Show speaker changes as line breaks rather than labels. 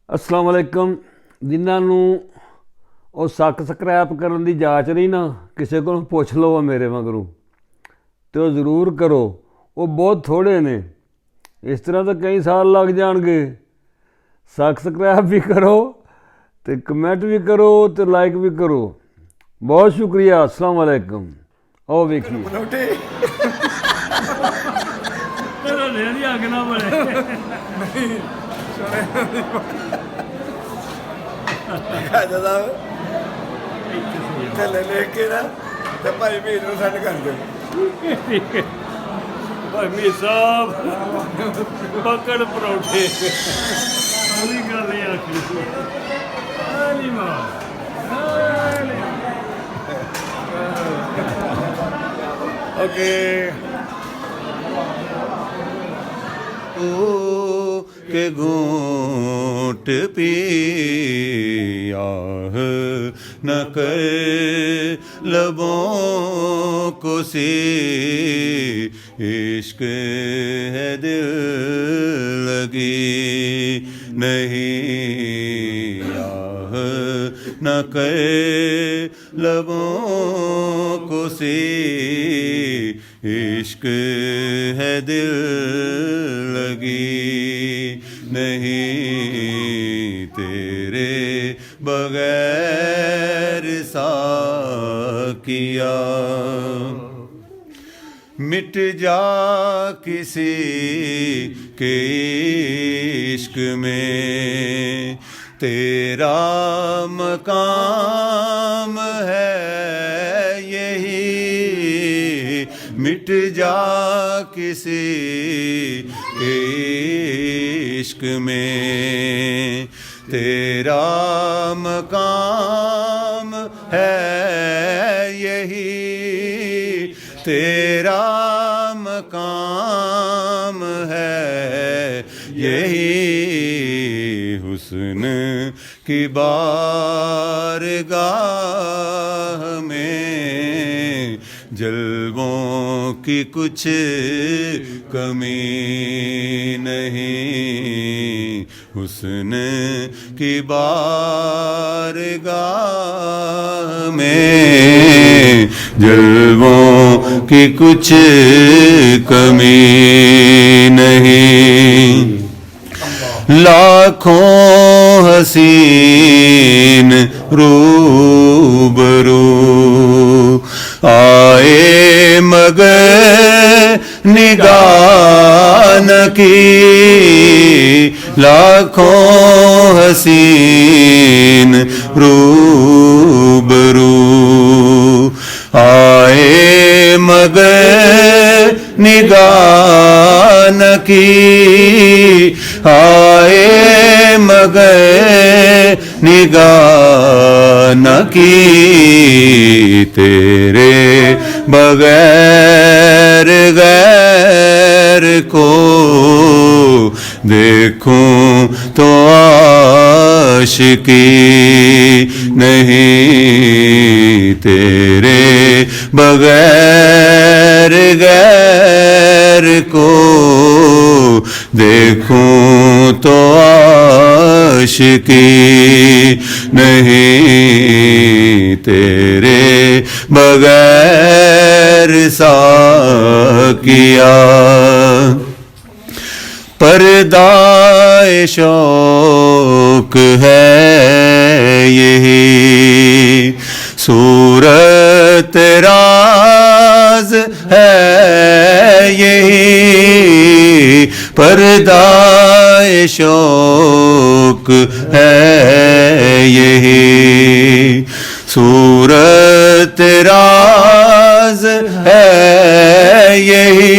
अस्सलाम वालेकुम। जिन्हां नूं ਉਹ ਸਬਸਕ੍ਰਾਈਬ ਕਰਨ ਦੀ ਜਾਂਚ ਨਹੀਂ ਨਾ, ਕਿਸੇ ਕੋਲੋਂ ਪੁੱਛ ਲਓ ਮੇਰੇ ਮਗਰੋਂ, ਅਤੇ ਉਹ ਜ਼ਰੂਰ ਕਰੋ। ਉਹ ਬਹੁਤ ਥੋੜ੍ਹੇ ਨੇ, ਇਸ ਤਰ੍ਹਾਂ ਤਾਂ ਕਈ ਸਾਲ ਲੱਗ ਜਾਣਗੇ। ਸਬਸਕ੍ਰਾਈਬ ਵੀ ਕਰੋ ਅਤੇ ਕਮੈਂਟ ਵੀ ਕਰੋ ਅਤੇ ਲਾਈਕ ਵੀ ਕਰੋ। ਬਹੁਤ ਸ਼ੁਕਰੀਆ। अस्सलाम वालेकुम। ਆਓ ਵੇਖੀਏ। ਅੱਗ ਨਾ ਬਣੇ।
ਖਾਜਾ ਸਾਹਿਬ ਥੱਲੇ ਲਿਖ ਕੇ ਨਾ ਤੇ ਭਾਈ ਮੀਰ ਨੂੰ ਸੈਂਡ ਕਰ ਦਿਓ।
ਭਾਈ ਮੀਰ ਸਾਹਿਬ ਪਕੜ ਪਰੌਂਠੇ ਉਹਦੀ ਗੱਲ ਇਹ ਆਖੀ ਆਲੀ ਮਾਂ
ਓਕੇ
के घूंट पिया न कर लबों को सी इश्क है दिल लगी नहीं आह न कर लबों को सी इश्क है दिल लगी नहीं तेरे बगैर साकिया मिट जा किसी के इश्क में तेरा मकाम है यही मिट जा किसी के इश्क में तेरा मकाम है यही तेरा मकाम है यही हुस्न की बारगाह में जलवों की कुछ कमी नहीं हुस्न की बारगाह में जलवों की कुछ कमी नहीं लाखों हसीन रूबरू आए मगर निगाह न की लाखों हसीन रूबरू आए मगर निगाह न की आए मगर निगाह न की तेरे बगैर गैर को देखूं तो आशिकी नहीं तेरे बगैर गैर को देखूं तो आशिकी नहीं तेरे बगैर साकिया पर्दाए शौक है यही सूरत राज है यही पर्दाए शौक है यही सूरत राज है यही